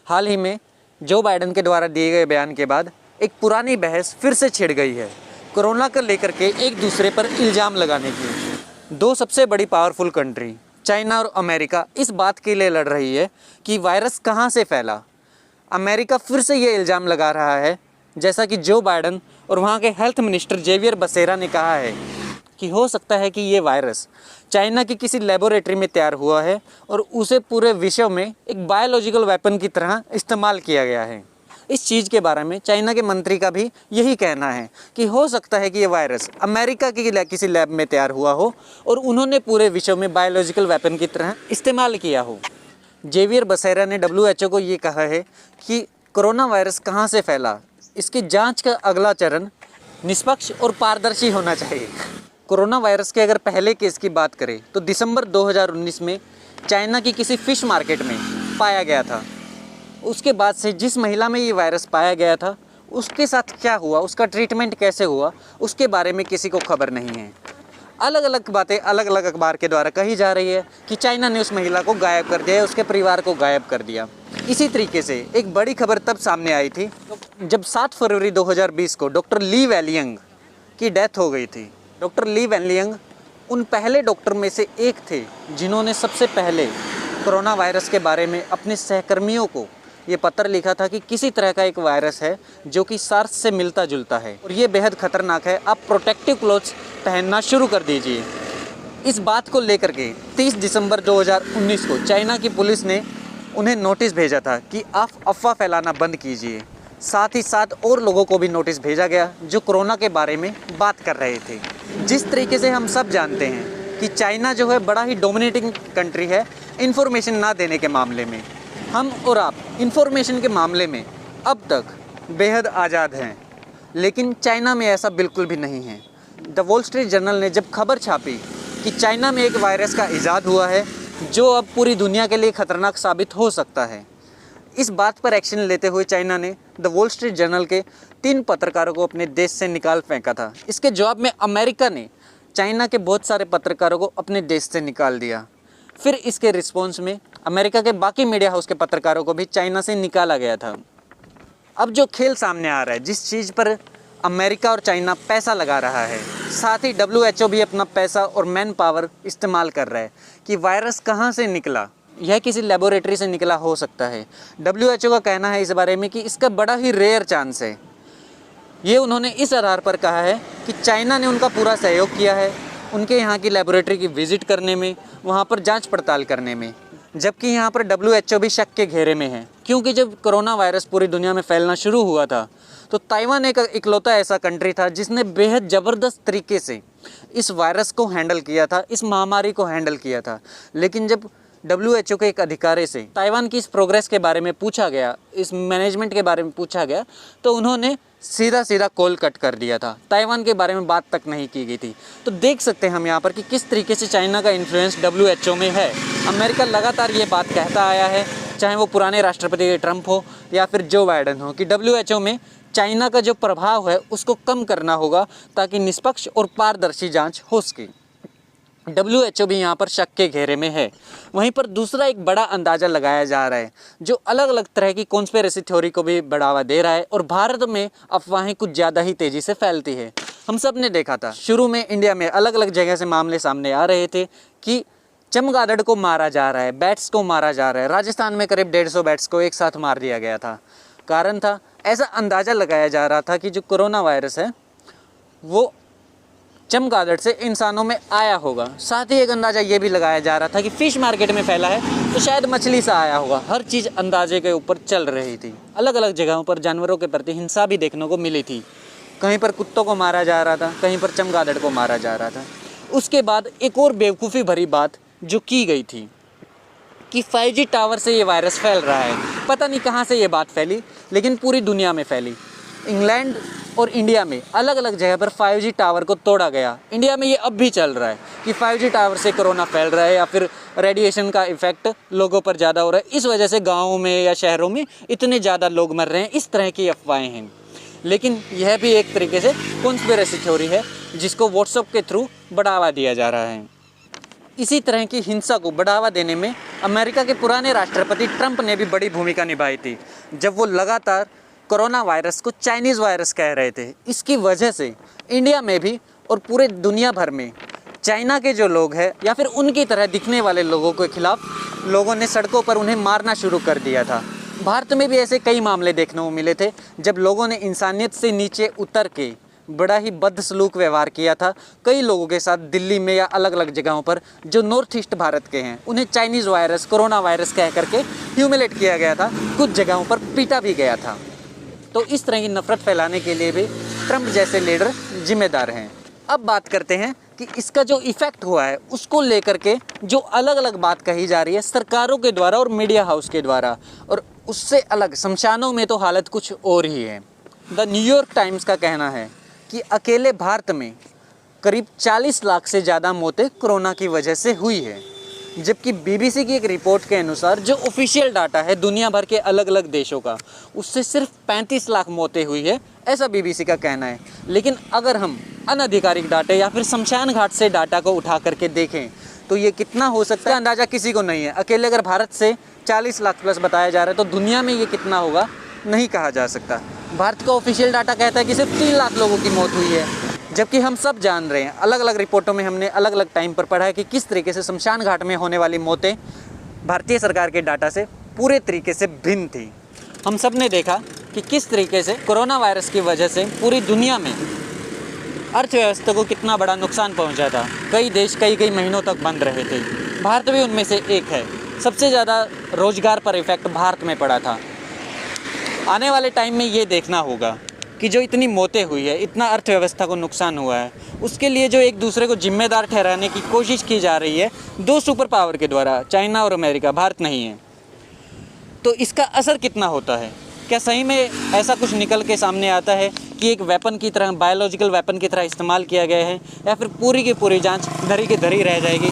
हाल ही में Joe Biden के द्वारा दिए गए बयान के बाद एक पुरानी बहस फिर से छिड़ गई है कोरोना को लेकर के एक दूसरे पर इल्ज़ाम लगाने की। दो सबसे बड़ी पावरफुल कंट्री चाइना और अमेरिका इस बात के लिए लड़ रही है कि वायरस कहां से फैला। अमेरिका फिर से ये इल्ज़ाम लगा रहा है, जैसा कि जो बाइडेन और वहाँ के हेल्थ मिनिस्टर जेवियर बसेरा ने कहा है कि हो सकता है कि ये वायरस चाइना की किसी लेबोरेटरी में तैयार हुआ है और उसे पूरे विश्व में एक बायोलॉजिकल वेपन की तरह इस्तेमाल किया गया है। इस चीज़ के बारे में चाइना के मंत्री का भी यही कहना है कि हो सकता है कि ये वायरस अमेरिका की किसी लैब में तैयार हुआ हो और उन्होंने पूरे विश्व में बायोलॉजिकल वेपन की तरह इस्तेमाल किया हो। जेवियर बसेरा ने WHO को ये कहा है कि कोरोना वायरस कहाँ से फैला, इसकी जांच का अगला चरण निष्पक्ष और पारदर्शी होना चाहिए। कोरोना वायरस के अगर पहले केस की बात करें तो दिसंबर 2019 में चाइना की किसी फ़िश मार्केट में पाया गया था। उसके बाद से जिस महिला में ये वायरस पाया गया था उसके साथ क्या हुआ, उसका ट्रीटमेंट कैसे हुआ, उसके बारे में किसी को खबर नहीं है। अलग अलग बातें अलग अलग अखबार के द्वारा कही जा रही है कि चाइना ने उस महिला को गायब कर दिया, उसके परिवार को गायब कर दिया। इसी तरीके से एक बड़ी खबर तब सामने आई थी जब 7 फरवरी 2020 को डॉक्टर ली वेलियंग की डेथ हो गई थी। डॉक्टर ली वेलियंग उन पहले डॉक्टर में से एक थे जिन्होंने सबसे पहले कोरोना वायरस के बारे में अपने सहकर्मियों को ये पत्र लिखा था कि किसी तरह का एक वायरस है जो कि सार्स से मिलता जुलता है और ये बेहद खतरनाक है, आप प्रोटेक्टिव क्लोथ्स पहनना शुरू कर दीजिए। इस बात को लेकर के 30 दिसंबर 2019 को चाइना की पुलिस ने उन्हें नोटिस भेजा था कि आप अफवाह फैलाना बंद कीजिए। साथ ही साथ और लोगों को भी नोटिस भेजा गया जो कोरोना के बारे में बात कर रहे थे। जिस तरीके से हम सब जानते हैं कि चाइना जो है बड़ा ही डोमिनेटिंग कंट्री है इन्फॉर्मेशन ना देने के मामले में। हम और आप इन्फॉर्मेशन के मामले में अब तक बेहद आज़ाद हैं, लेकिन चाइना में ऐसा बिल्कुल भी नहीं है। द वॉल स्ट्रीट जर्नल ने जब खबर छापी कि चाइना में एक वायरस का इजाद हुआ है जो अब पूरी दुनिया के लिए ख़तरनाक साबित हो सकता है, इस बात पर एक्शन लेते हुए चाइना ने द वॉल स्ट्रीट जर्नल के 3 पत्रकारों को अपने देश से निकाल फेंका था। इसके जवाब में अमेरिका ने चाइना के बहुत सारे पत्रकारों को अपने देश से निकाल दिया। फिर इसके रिस्पॉन्स में अमेरिका के बाकी मीडिया हाउस के पत्रकारों को भी चाइना से निकाला गया था। अब जो खेल सामने आ रहा है, जिस चीज़ पर अमेरिका और चाइना पैसा लगा रहा है, साथ ही WHO भी अपना पैसा और मैन पावर इस्तेमाल कर रहा है कि वायरस कहाँ से निकला। यह किसी लेबोरेटरी से निकला हो सकता है। WHO का कहना है इस बारे में कि इसका बड़ा ही रेयर चांस है। ये उन्होंने इस आधार पर कहा है कि चाइना ने उनका पूरा सहयोग किया है उनके यहाँ की लेबोरेटरी की विज़िट करने में, वहाँ पर जांच पड़ताल करने में, जबकि यहाँ पर WHO भी शक के घेरे में है। क्योंकि जब कोरोना वायरस पूरी दुनिया में फैलना शुरू हुआ था तो ताइवान एक इकलौता ऐसा कंट्री था जिसने बेहद ज़बरदस्त तरीके से इस वायरस को हैंडल किया था, इस महामारी को हैंडल किया था। लेकिन जब WHO के एक अधिकारी से ताइवान की इस प्रोग्रेस के बारे में पूछा गया, इस मैनेजमेंट के बारे में पूछा गया, तो उन्होंने सीधा कॉल कट कर दिया था। ताइवान के बारे में बात तक नहीं की गई थी। तो देख सकते हैं हम यहाँ पर कि किस तरीके से चाइना का इन्फ्लुएंस WHO में है। अमेरिका लगातार ये बात कहता आया है, चाहे वो पुराने राष्ट्रपति ट्रंप हो या फिर जो बाइडेन हो, कि WHO में चाइना का जो प्रभाव है उसको कम करना होगा ताकि निष्पक्ष और पारदर्शी जाँच हो सके। WHO भी यहाँ पर शक के घेरे में है। वहीं पर दूसरा एक बड़ा अंदाज़ा लगाया जा रहा है जो अलग अलग तरह की कॉन्स्पिरेसी थ्योरी को भी बढ़ावा दे रहा है और भारत में अफवाहें कुछ ज़्यादा ही तेज़ी से फैलती है। हम सब ने देखा था शुरू में इंडिया में अलग अलग जगह से मामले सामने आ रहे थे कि चमगादड़ को मारा जा रहा है, बैट्स को मारा जा रहा है। राजस्थान में करीब 150 बैट्स को एक साथ मार दिया गया था। कारण था, ऐसा अंदाज़ा लगाया जा रहा था कि जो कोरोना वायरस है वो चमगादड़ से इंसानों में आया होगा। साथ ही एक अंदाज़ा ये भी लगाया जा रहा था कि फ़िश मार्केट में फैला है तो शायद मछली से आया होगा। हर चीज़ अंदाजे के ऊपर चल रही थी। अलग अलग जगहों पर जानवरों के प्रति हिंसा भी देखने को मिली थी। कहीं पर कुत्तों को मारा जा रहा था, कहीं पर चमगादड़ को मारा जा रहा था। उसके बाद एक और बेवकूफ़ी भरी बात जो की गई थी कि 5G टावर से ये वायरस फैल रहा है। पता नहीं कहाँ से ये बात फैली, लेकिन पूरी दुनिया में फैली। इंग्लैंड और इंडिया में अलग अलग जगह पर 5G टावर को तोड़ा गया। इंडिया में ये अब भी चल रहा है कि 5G टावर से कोरोना फैल रहा है या फिर रेडिएशन का इफ़ेक्ट लोगों पर ज़्यादा हो रहा है, इस वजह से गाँवों में या शहरों में इतने ज़्यादा लोग मर रहे हैं। इस तरह की अफवाहें हैं। लेकिन यह भी एक तरीके से कॉन्स्पिरेसी थ्योरी है जिसको व्हाट्सएप के थ्रू बढ़ावा दिया जा रहा है। इसी तरह की हिंसा को बढ़ावा देने में अमेरिका के पुराने राष्ट्रपति ट्रंप ने भी बड़ी भूमिका निभाई थी, जब वो लगातार कोरोना वायरस को चाइनीज़ वायरस कह रहे थे। इसकी वजह से इंडिया में भी और पूरे दुनिया भर में चाइना के जो लोग हैं या फिर उनकी तरह दिखने वाले लोगों के खिलाफ लोगों ने सड़कों पर उन्हें मारना शुरू कर दिया था। भारत में भी ऐसे कई मामले देखने को मिले थे जब लोगों ने इंसानियत से नीचे उतर के बड़ा ही बदसलूक व्यवहार किया था कई लोगों के साथ। दिल्ली में या अलग अलग जगहों पर जो नॉर्थ ईस्ट भारत के हैं उन्हें चाइनीज़ वायरस, कोरोना वायरस कह करके ह्यूमिलेट किया गया था, कुछ जगहों पर पीटा भी गया था। तो इस तरह की नफरत फैलाने के लिए भी ट्रंप जैसे लीडर जिम्मेदार हैं। अब बात करते हैं कि इसका जो इफ़ेक्ट हुआ है उसको लेकर के जो अलग अलग बात कही जा रही है सरकारों के द्वारा और मीडिया हाउस के द्वारा, और उससे अलग शमशानों में तो हालत कुछ और ही है। द न्यूयॉर्क टाइम्स का कहना है कि अकेले भारत में करीब 40 लाख से ज़्यादा मौतें कोरोना की वजह से हुई है, जबकि बीबीसी की एक रिपोर्ट के अनुसार जो ऑफिशियल डाटा है दुनिया भर के अलग अलग देशों का, उससे सिर्फ 35 लाख मौतें हुई है, ऐसा बीबीसी का कहना है। लेकिन अगर हम अनधिकारिक डाटे या फिर शमशान घाट से डाटा को उठा करके देखें तो ये कितना हो सकता है अंदाज़ा किसी को नहीं है। अकेले अगर भारत से 40 लाख प्लस बताया जा रहा है तो दुनिया में ये कितना होगा नहीं कहा जा सकता। भारत का ऑफिशियल डाटा कहता है कि सिर्फ 3 लाख लोगों की मौत हुई है, जबकि हम सब जान रहे हैं, अलग अलग रिपोर्टों में हमने अलग अलग टाइम पर पढ़ा है कि किस तरीके से शमशान घाट में होने वाली मौतें भारतीय सरकार के डाटा से पूरे तरीके से भिन्न थी। हम सब ने देखा कि किस तरीके से कोरोना वायरस की वजह से पूरी दुनिया में अर्थव्यवस्था को कितना बड़ा नुकसान पहुंचा था। कई देश कई महीनों तक बंद रहे थे, भारत भी उनमें से एक है। सबसे ज़्यादा रोजगार पर इफेक्ट भारत में पड़ा था। आने वाले टाइम में ये देखना होगा कि जो इतनी मौतें हुई है, इतना अर्थव्यवस्था को नुकसान हुआ है, उसके लिए जो एक दूसरे को जिम्मेदार ठहराने की कोशिश की जा रही है दो सुपर पावर के द्वारा, चाइना और अमेरिका, भारत नहीं है, तो इसका असर कितना होता है? क्या सही में ऐसा कुछ निकल के सामने आता है कि एक वेपन की तरह, बायोलॉजिकल वेपन की तरह इस्तेमाल किया गया है, या फिर पूरी की पूरी जांच धरी की धरी रह जाएगी?